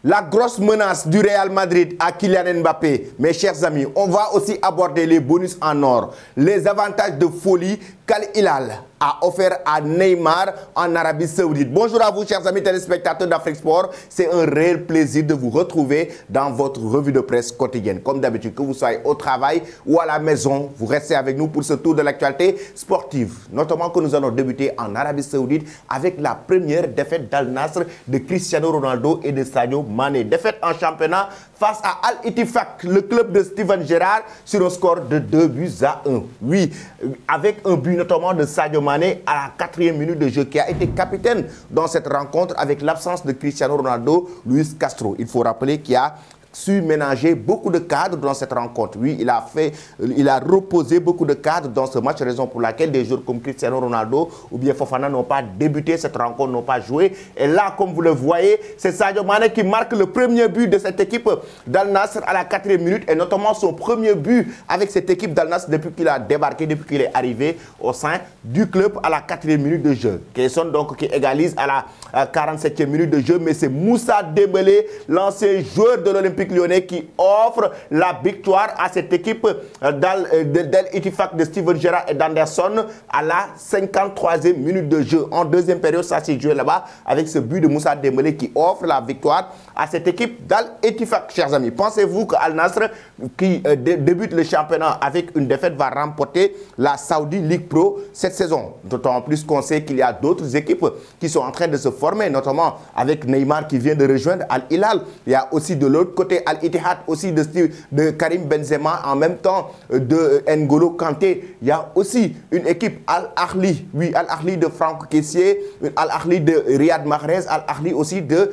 La grosse menace du Real Madrid à Kylian Mbappé. Mes chers amis, on va aussi aborder les bonus en or, les avantages de folie qu'Al Hilal a offert à Neymar en Arabie Saoudite. Bonjour à vous, chers amis téléspectateurs d'Afrique Sport. C'est un réel plaisir de vous retrouver dans votre revue de presse quotidienne. Comme d'habitude, que vous soyez au travail ou à la maison, vous restez avec nous pour ce tour de l'actualité sportive. Notamment que nous allons débuter en Arabie Saoudite avec la première défaite d'Al Nassr de Cristiano Ronaldo et de Sadio Mané. Défaite en championnat face à Al-Ittifaq, le club de Steven Gerrard, sur un score de 2-1. Oui, avec un but notamment de Sadio Mané à la 4e minute de jeu, qui a été capitaine dans cette rencontre avec l'absence de Cristiano Ronaldo, Luis Castro. Il faut rappeler qu'il y a su ménager beaucoup de cadres dans cette rencontre. Oui, il a reposé beaucoup de cadres dans ce match, raison pour laquelle des joueurs comme Cristiano Ronaldo ou bien Fofana n'ont pas débuté cette rencontre, n'ont pas joué. Et là, comme vous le voyez, c'est Sadio Mané qui marque le premier but de cette équipe d'Al Nassr à la 4e minute, et notamment son premier but avec cette équipe d'Al Nassr depuis qu'il a débarqué, depuis qu'il est arrivé au sein du club à la 4e minute de jeu. Kesson donc qui égalise à la 47e minute de jeu, mais c'est Moussa Dembélé, l'ancien joueur de l'Olympique Lyonnais, qui offre la victoire à cette équipe d'Al-Ittifaq de Steven Gerrard et d'Anderson à la 53e minute de jeu. En deuxième période, ça s'est joué là-bas avec ce but de Moussa Dembélé qui offre la victoire à cette équipe d'Al-Ittifaq, chers amis. Pensez-vous que Al Nassr, qui débute le championnat avec une défaite, va remporter la Saudi League Pro cette saison? D'autant plus qu'on sait qu'il y a d'autres équipes qui sont en train de se former, notamment avec Neymar qui vient de rejoindre Al Hilal. Il y a aussi de l'autre côté Al-Ittihad aussi de Karim Benzema, en même temps de N'Golo Kanté. Il y a aussi une équipe Al-Ahli, oui, Al-Ahli de Franck Kessié, Al-Ahli de Riyad Mahrez, Al-Ahli aussi de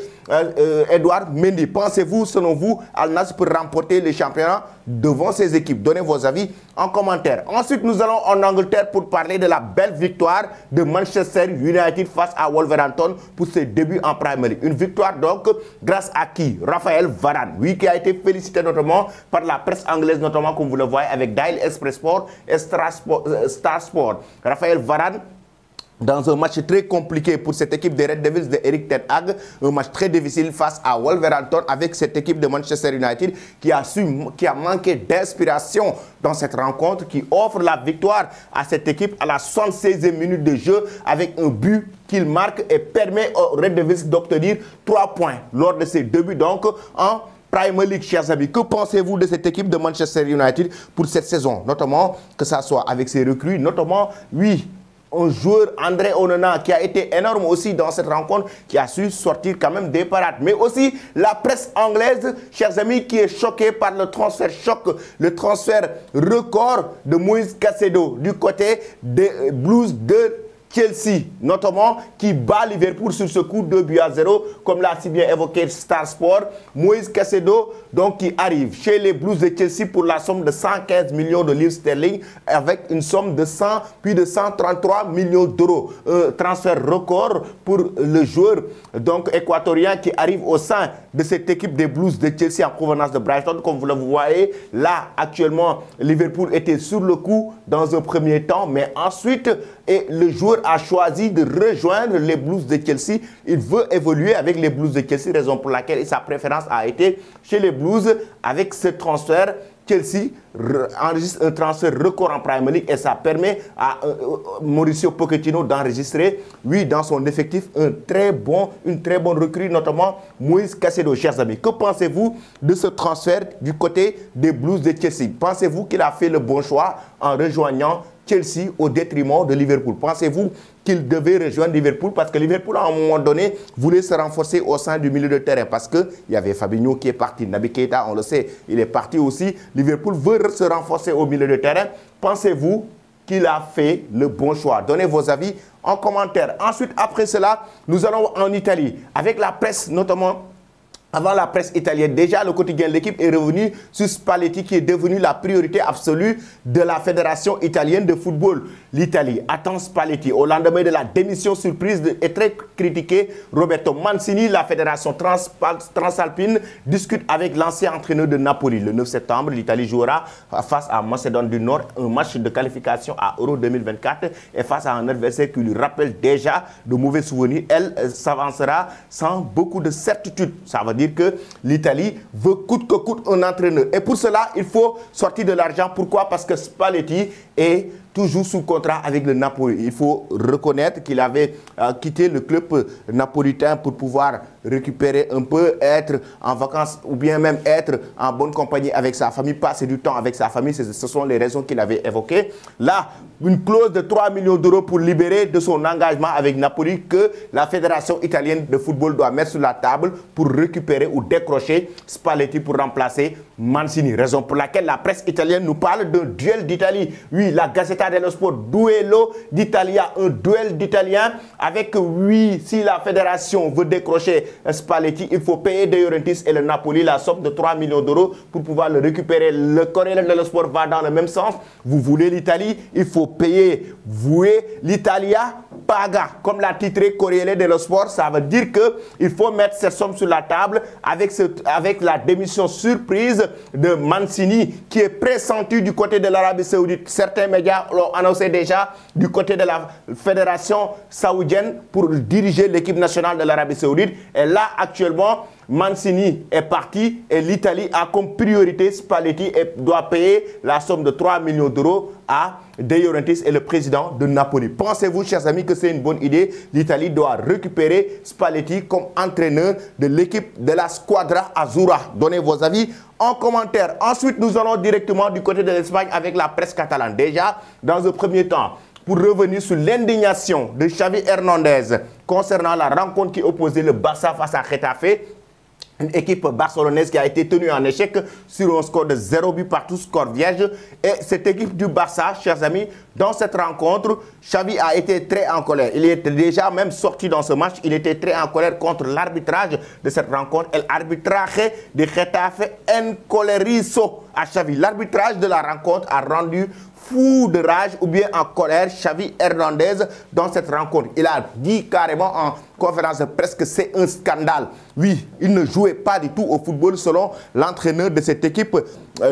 Edouard Mendy. Pensez-vous, selon vous, Al Nassr peut remporter le championnat devant ces équipes? Donnez vos avis en commentaire. Ensuite, nous allons en Angleterre pour parler de la belle victoire de Manchester United face à Wolverhampton pour ses débuts en Premier League. Une victoire donc grâce à qui? Raphaël Varane, oui, qui a été félicité notamment par la presse anglaise, notamment comme vous le voyez avec Daily Express Sport et Star Sport. Raphaël Varane, dans un match très compliqué pour cette équipe des Red Devils de Erik ten Hag, un match très difficile face à Wolverhampton avec cette équipe de Manchester United qui a manqué d'inspiration dans cette rencontre, qui offre la victoire à cette équipe à la 76e minute de jeu avec un but qu'il marque et permet aux Red Devils d'obtenir 3 points lors de ces deux buts donc en Premier League, chers amis. Que pensez-vous de cette équipe de Manchester United pour cette saison? Notamment que ça soit avec ses recrues, notamment, oui, un joueur, André Onana, qui a été énorme aussi dans cette rencontre, qui a su sortir quand même des parades. Mais aussi la presse anglaise, chers amis, qui est choquée par le transfert choc, le transfert record de Moïse Caicedo du côté des Blues de Chelsea, notamment, qui bat Liverpool sur ce coup 2-0, comme l'a si bien évoqué Star Sport. Moïse Caicedo, donc, qui arrive chez les Blues de Chelsea pour la somme de 115 millions de livres sterling, avec une somme de plus de 133 millions d'euros. Transfert record pour le joueur donc équatorien qui arrive au sein de cette équipe des Blues de Chelsea en provenance de Brighton. Comme vous le voyez, là, actuellement, Liverpool était sur le coup dans un premier temps, mais ensuite, et le joueur a choisi de rejoindre les Blues de Chelsea. Il veut évoluer avec les Blues de Chelsea, raison pour laquelle sa préférence a été chez les Blues. Avec ce transfert, Chelsea enregistre un transfert record en Premier League et ça permet à Mauricio Pochettino d'enregistrer, oui, dans son effectif, une très bonne recrue, notamment Moïse Caicedo. Chers amis, que pensez-vous de ce transfert du côté des Blues de Chelsea? Pensez-vous qu'il a fait le bon choix en rejoignant Chelsea au détriment de Liverpool? Pensez-vous qu'il devait rejoindre Liverpool? Parce que Liverpool, à un moment donné, voulait se renforcer au sein du milieu de terrain. Parce qu'il y avait Fabinho qui est parti. Naby Keita, on le sait, il est parti aussi. Liverpool veut se renforcer au milieu de terrain. Pensez-vous qu'il a fait le bon choix? Donnez vos avis en commentaire. Ensuite, après cela, nous allons en Italie. Avec la presse, notamment Avant la presse italienne, déjà le quotidien de l'équipe est revenu sur Spalletti qui est devenu la priorité absolue de la Fédération italienne de football. L'Italie attend Spalletti au lendemain de la démission surprise et très critiquée. Roberto Mancini, la Fédération transalpine, discute avec l'ancien entraîneur de Napoli. Le 9 septembre, l'Italie jouera face à Macédoine du Nord, un match de qualification à Euro 2024 et face à un adversaire qui lui rappelle déjà de mauvais souvenirs. Elle s'avancera sans beaucoup de certitude. Ça veut dire dire que l'Italie veut coûte que coûte un entraîneur. Et pour cela, il faut sortir de l'argent. Pourquoi? Parce que Spalletti est toujours sous contrat avec le Napoli. Il faut reconnaître qu'il avait quitté le club napolitain pour pouvoir récupérer un peu, être en vacances ou bien même être en bonne compagnie avec sa famille, passer du temps avec sa famille. Ce sont les raisons qu'il avait évoquées. Là, une clause de 3 millions d'euros pour libérer de son engagement avec Napoli que la Fédération italienne de football doit mettre sur la table pour récupérer ou décrocher Spalletti pour remplacer Mancini. Raison pour laquelle la presse italienne nous parle d'un duel d'Italie. Oui, la Gazzetta dello Sport, duello d'Italia, un duel d'Italiens avec, oui, si la Fédération veut décrocher Spalletti, il faut payer De Laurentiis et le Napoli la somme de 3 millions d'euros pour pouvoir le récupérer. Le Corriere dello Sport va dans le même sens. Vous voulez l'Italie, il faut payer, vouer l'Italia paga, comme l'a titré Corriere dello Sport. Ça veut dire qu'il faut mettre cette somme sur la table avec la démission surprise de Mancini qui est pressenti du côté de l'Arabie Saoudite. Certains médias l'ont annoncé déjà du côté de la Fédération saoudienne pour diriger l'équipe nationale de l'Arabie Saoudite. Et là, actuellement, Mancini est parti et l'Italie a comme priorité Spalletti et doit payer la somme de 3 millions d'euros à De Laurentiis et le président de Napoli. Pensez-vous, chers amis, que c'est une bonne idée? L'Italie doit récupérer Spalletti comme entraîneur de l'équipe de la Squadra Azzurra. Donnez vos avis en commentaire. Ensuite, nous allons directement du côté de l'Espagne avec la presse catalane. Déjà, dans un premier temps, pour revenir sur l'indignation de Xavi Hernandez concernant la rencontre qui opposait le Barça face à Getafe, une équipe barcelonaise qui a été tenue en échec sur un score de 0 but partout, score vierge. Et cette équipe du Barça, chers amis, dans cette rencontre, Xavi a été très en colère. Il était déjà même sorti dans ce match. Il était très en colère contre l'arbitrage de cette rencontre. El arbitraje de Getafe en colerizo à Xavi. L'arbitrage de la rencontre a rendu fou de rage ou bien en colère Xavi Hernandez dans cette rencontre. Il a dit carrément en conférence de presse que c'est un scandale. Oui, il ne jouait pas du tout au football selon l'entraîneur de cette équipe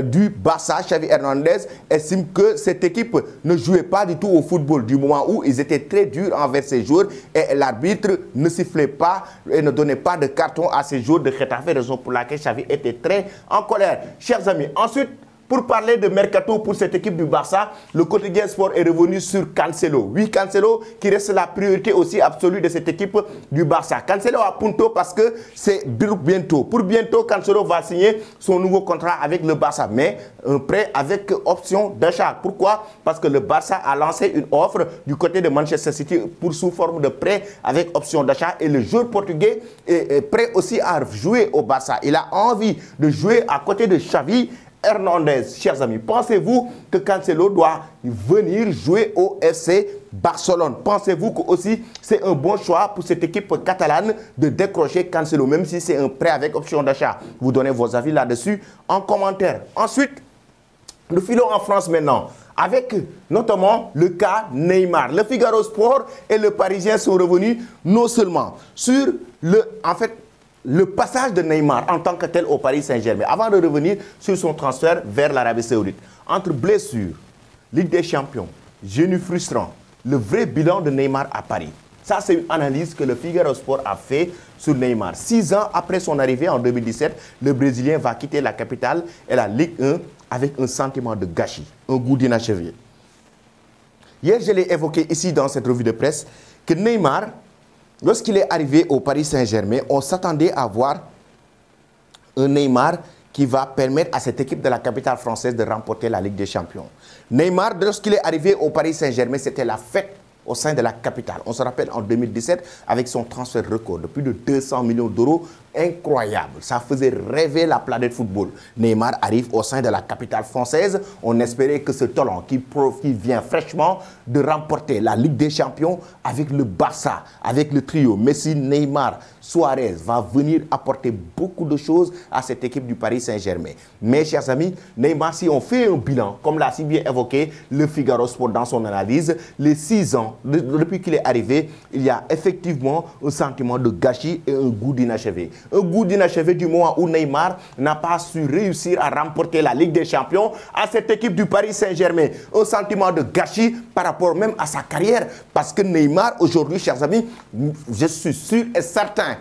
du Barça. Xavi Hernandez estime que cette équipe ne jouait pas du tout au football du moment où ils étaient très durs envers ces joueurs et l'arbitre ne sifflait pas et ne donnait pas de carton à ces joueurs de Getafe, raison pour laquelle Xavi était très en colère. Chers amis, ensuite, pour parler de mercato pour cette équipe du Barça, le quotidien sport est revenu sur Cancelo. Oui, Cancelo qui reste la priorité aussi absolue de cette équipe du Barça. Cancelo à punto parce que c'est bientôt. Pour bientôt, Cancelo va signer son nouveau contrat avec le Barça, mais un prêt avec option d'achat. Pourquoi? Parce que le Barça a lancé une offre du côté de Manchester City pour sous forme de prêt avec option d'achat et le joueur portugais est prêt aussi à jouer au Barça. Il a envie de jouer à côté de Xavi Hernandez. Chers amis, pensez-vous que Cancelo doit venir jouer au FC Barcelone? Pensez-vous que aussi c'est un bon choix pour cette équipe catalane de décrocher Cancelo, même si c'est un prêt avec option d'achat? Vous donnez vos avis là-dessus en commentaire. Ensuite, nous filons en France maintenant, avec notamment le cas Neymar. Le Figaro Sport et le Parisien sont revenus non seulement sur le passage de Neymar en tant que tel au Paris Saint-Germain, avant de revenir sur son transfert vers l'Arabie Saoudite. Entre blessures, Ligue des Champions, genou frustrant, le vrai bilan de Neymar à Paris. Ça, c'est une analyse que le Figaro Sport a fait sur Neymar. 6 ans après son arrivée en 2017, le Brésilien va quitter la capitale et la Ligue 1 avec un sentiment de gâchis, un goût d'inachevé. Hier, je l'ai évoqué ici dans cette revue de presse que Neymar, lorsqu'il est arrivé au Paris Saint-Germain, on s'attendait à voir un Neymar qui va permettre à cette équipe de la capitale française de remporter la Ligue des Champions. Neymar, lorsqu'il est arrivé au Paris Saint-Germain, c'était la fête au sein de la capitale. On se rappelle en 2017 avec son transfert record de plus de 200 millions d'euros. Incroyable, ça faisait rêver la planète football. Neymar arrive au sein de la capitale française. On espérait que ce talent qui vient fraîchement de remporter la Ligue des Champions avec le Barça, avec le trio Messi, Neymar, Suarez, va venir apporter beaucoup de choses à cette équipe du Paris Saint-Germain. Mais chers amis, Neymar, si on fait un bilan, comme l'a si bien évoqué le Figaro Sport dans son analyse, les 6 ans depuis qu'il est arrivé, il y a effectivement un sentiment de gâchis et un goût d'inachevé. Un goût d'inachevé du moment où Neymar n'a pas su réussir à remporter la Ligue des Champions à cette équipe du Paris Saint-Germain. Un sentiment de gâchis par rapport même à sa carrière. Parce que Neymar, aujourd'hui, chers amis, je suis sûr et certain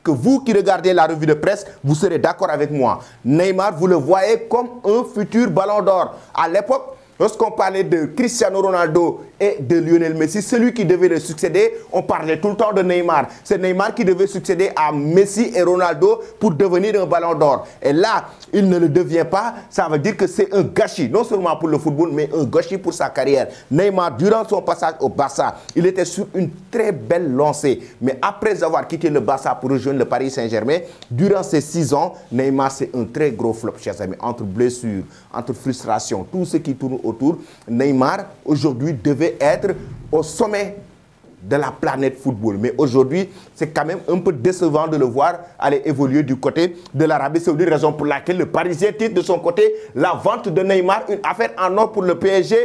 que vous qui regardez la revue de presse, vous serez d'accord avec moi. Neymar, vous le voyez comme un futur ballon d'or. À l'époque, lorsqu'on parlait de Cristiano Ronaldo et de Lionel Messi, celui qui devait le succéder, on parlait tout le temps de Neymar. C'est Neymar qui devait succéder à Messi et Ronaldo pour devenir un ballon d'or. Et là, il ne le devient pas. Ça veut dire que c'est un gâchis, non seulement pour le football, mais un gâchis pour sa carrière. Neymar, durant son passage au Barça, il était sur une très belle lancée. Mais après avoir quitté le Barça pour rejoindre le Paris Saint-Germain, durant ces 6 ans, Neymar, c'est un très gros flop, chers amis. Entre blessures, entre frustration, tout ce qui tourne autour, Neymar, aujourd'hui, devait être au sommet de la planète football. Mais aujourd'hui, c'est quand même un peu décevant de le voir aller évoluer du côté de l'Arabie Saoudite, raison pour laquelle le Parisien titre de son côté la vente de Neymar, une affaire en or pour le PSG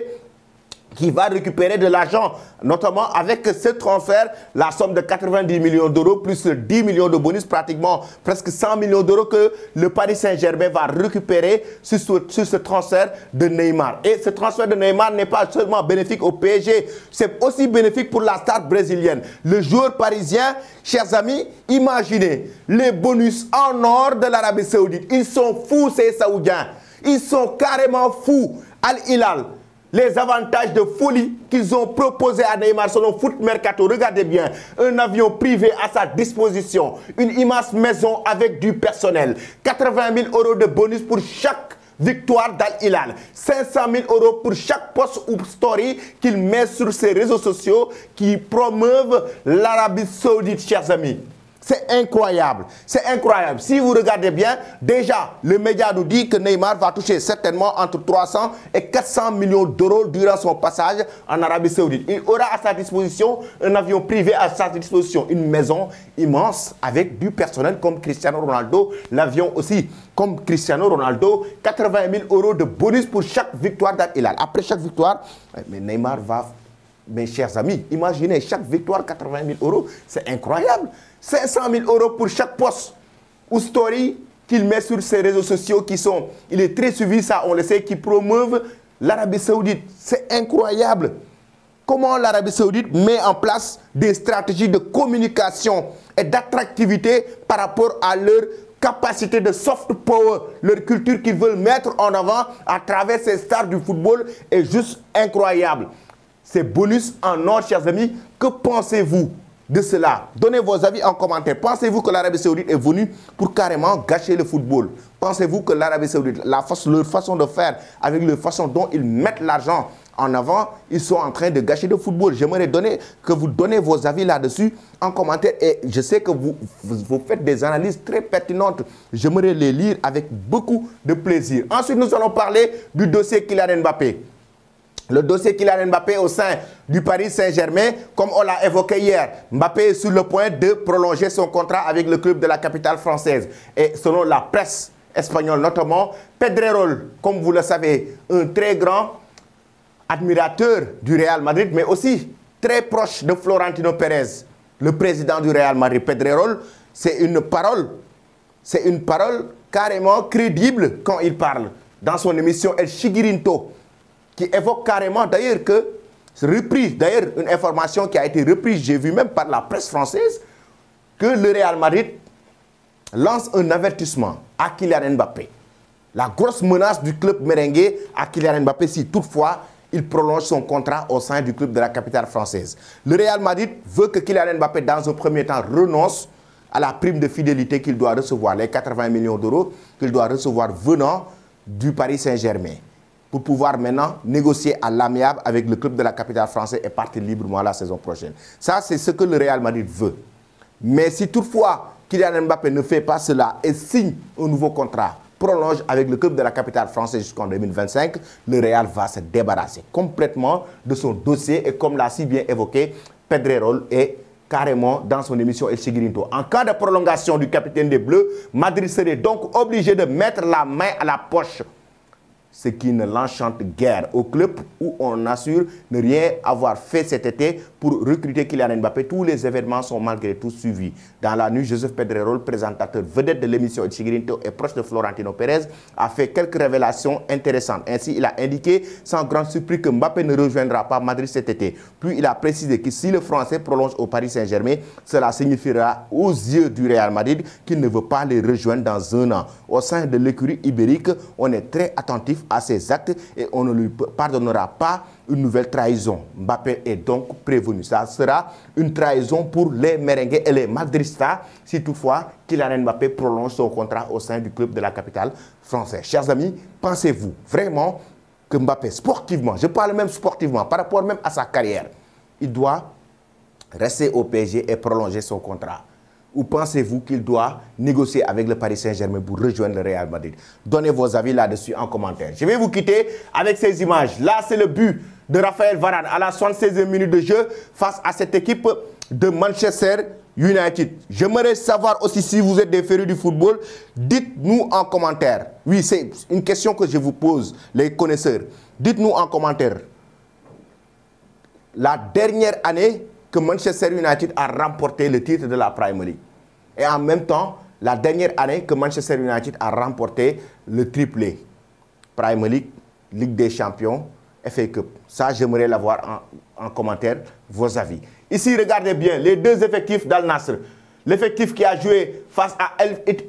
qui va récupérer de l'argent, notamment avec ce transfert, la somme de 90 millions d'euros plus 10 millions de bonus, pratiquement presque 100 millions d'euros que le Paris Saint-Germain va récupérer sur ce transfert de Neymar. Et ce transfert de Neymar n'est pas seulement bénéfique au PSG, c'est aussi bénéfique pour la star brésilienne. Le joueur parisien, chers amis, imaginez les bonus en or de l'Arabie Saoudite. Ils sont fous, ces Saoudiens. Ils sont carrément fous. Al Hilal, les avantages de folie qu'ils ont proposés à Neymar selon Foot Mercato. Regardez bien, un avion privé à sa disposition, une immense maison avec du personnel, 80 000 euros de bonus pour chaque victoire d'Al Hilal, 500 000 euros pour chaque post ou story qu'il met sur ses réseaux sociaux qui promeuvent l'Arabie Saoudite, chers amis. C'est incroyable, c'est incroyable. Si vous regardez bien, déjà, le média nous dit que Neymar va toucher certainement entre 300 et 400 millions d'euros durant son passage en Arabie Saoudite. Il aura à sa disposition un avion privé, à sa disposition une maison immense avec du personnel comme Cristiano Ronaldo, l'avion aussi comme Cristiano Ronaldo, 80 000 euros de bonus pour chaque victoire d'Al Hilal. Après chaque victoire, mais Neymar va... Mes chers amis, imaginez chaque victoire 80 000 euros, c'est incroyable. 500 000 euros pour chaque post ou story qu'il met sur ses réseaux sociaux qui sont, il est très suivi, ça on le sait, qui promeuvent l'Arabie Saoudite. C'est incroyable. Comment l'Arabie Saoudite met en place des stratégies de communication et d'attractivité par rapport à leur capacité de soft power, leur culture qu'ils veulent mettre en avant à travers ces stars du football est juste incroyable. Ces bonus en or, chers amis, que pensez-vous de cela? Donnez vos avis en commentaire. Pensez-vous que l'Arabie Saoudite est venue pour carrément gâcher le football? Pensez-vous que l'Arabie Saoudite, leur façon de faire, avec la façon dont ils mettent l'argent en avant, ils sont en train de gâcher le football? J'aimerais que vous donnez vos avis là-dessus en commentaire. Et je sais que vous faites des analyses très pertinentes. J'aimerais les lire avec beaucoup de plaisir. Ensuite, nous allons parler du dossier Kylian Mbappé. Le dossier Kylian Mbappé au sein du Paris Saint-Germain, comme on l'a évoqué hier, Mbappé est sur le point de prolonger son contrat avec le club de la capitale française. Et selon la presse espagnole notamment, Pedrerol, comme vous le savez, un très grand admirateur du Real Madrid, mais aussi très proche de Florentino Pérez, le président du Real Madrid. Pedrerol, c'est une parole carrément crédible quand il parle dans son émission El Chiguirinto, qui évoque carrément d'ailleurs que, une information qui a été reprise, j'ai vu même par la presse française, que le Real Madrid lance un avertissement à Kylian Mbappé. La grosse menace du club merengue à Kylian Mbappé si toutefois il prolonge son contrat au sein du club de la capitale française. Le Real Madrid veut que Kylian Mbappé, dans un premier temps, renonce à la prime de fidélité qu'il doit recevoir, les 80 millions d'euros qu'il doit recevoir venant du Paris Saint-Germain, pour pouvoir maintenant négocier à l'amiable avec le club de la capitale française et partir librement la saison prochaine. Ça, c'est ce que le Real Madrid veut. Mais si toutefois Kylian Mbappé ne fait pas cela et signe un nouveau contrat, prolonge avec le club de la capitale française jusqu'en 2025, le Real va se débarrasser complètement de son dossier. Et comme l'a si bien évoqué, Pedrerol est carrément dans son émission El Chiguirinto. En cas de prolongation du capitaine des Bleus, Madrid serait donc obligé de mettre la main à la poche ce qui ne l'enchante guère au club où on assure ne rien avoir fait cet été pour recruter Kylian Mbappé. Tous les événements sont malgré tout suivis. Dans la nuit, Joseph Pedrerol, présentateur vedette de l'émission Chigrinto et proche de Florentino Pérez, a fait quelques révélations intéressantes. Ainsi, il a indiqué sans grande surprise que Mbappé ne rejoindra pas Madrid cet été. Puis, il a précisé que si le Français prolonge au Paris Saint-Germain, cela signifiera aux yeux du Real Madrid qu'il ne veut pas les rejoindre dans un an. Au sein de l'écurie ibérique, on est très attentif à ses actes et on ne lui pardonnera pas une nouvelle trahison. Mbappé est donc prévenu. Ça sera une trahison pour les merengues et les madristas si toutefois Kylian Mbappé prolonge son contrat au sein du club de la capitale française. Chers amis, pensez-vous vraiment que Mbappé, sportivement, je parle même sportivement, par rapport même à sa carrière, il doit rester au PSG et prolonger son contrat? Ou pensez-vous qu'il doit négocier avec le Paris Saint-Germain pour rejoindre le Real Madrid? Donnez vos avis là-dessus en commentaire. Je vais vous quitter avec ces images. Là, c'est le but de Raphaël Varane à la 76e minute de jeu face à cette équipe de Manchester United. J'aimerais savoir aussi si vous êtes des férus du football. Dites-nous en commentaire. Oui, c'est une question que je vous pose, les connaisseurs. Dites-nous en commentaire. La dernière année que Manchester United a remporté le titre de la Premier League. Et en même temps, la dernière année que Manchester United a remporté le triplé. Premier League, Ligue des Champions, FA Cup. Ça, j'aimerais l'avoir en commentaire, vos avis. Ici, regardez bien les deux effectifs d'Al Nassr. L'effectif qui a joué face à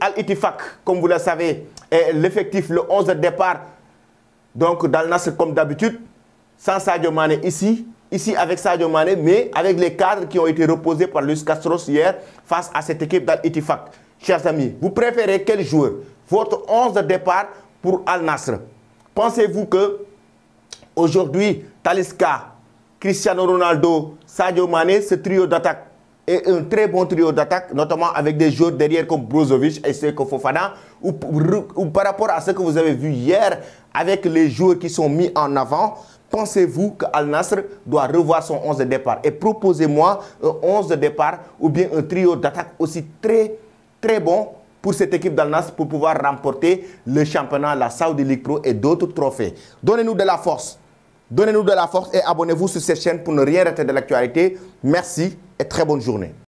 Al-Ittifaq, comme vous le savez, et l'effectif, le 11 de départ, donc d'Al Nassr comme d'habitude, sans Sadio Mané ici. Ici avec Sadio Mané, mais avec les cadres qui ont été reposés par Luis Castros hier face à cette équipe d'Al-Ittifaq. Chers amis, vous préférez quel joueur? Votre 11 de départ pour Al Nassr. Pensez-vous que aujourd'hui, Talisca, Cristiano Ronaldo, Sadio Mané, ce trio d'attaque est un très bon trio d'attaque, notamment avec des joueurs derrière comme Brozovic et Seko Fofana, ou par rapport à ce que vous avez vu hier avec les joueurs qui sont mis en avant? Pensez-vous que Al Nassr doit revoir son 11 de départ? Et proposez-moi un 11 de départ ou bien un trio d'attaque aussi très bon pour cette équipe d'Al Nassr pour pouvoir remporter le championnat, la Saudi League Pro et d'autres trophées. Donnez-nous de la force. Donnez-nous de la force et abonnez-vous sur cette chaîne pour ne rien rater de l'actualité. Merci et très bonne journée.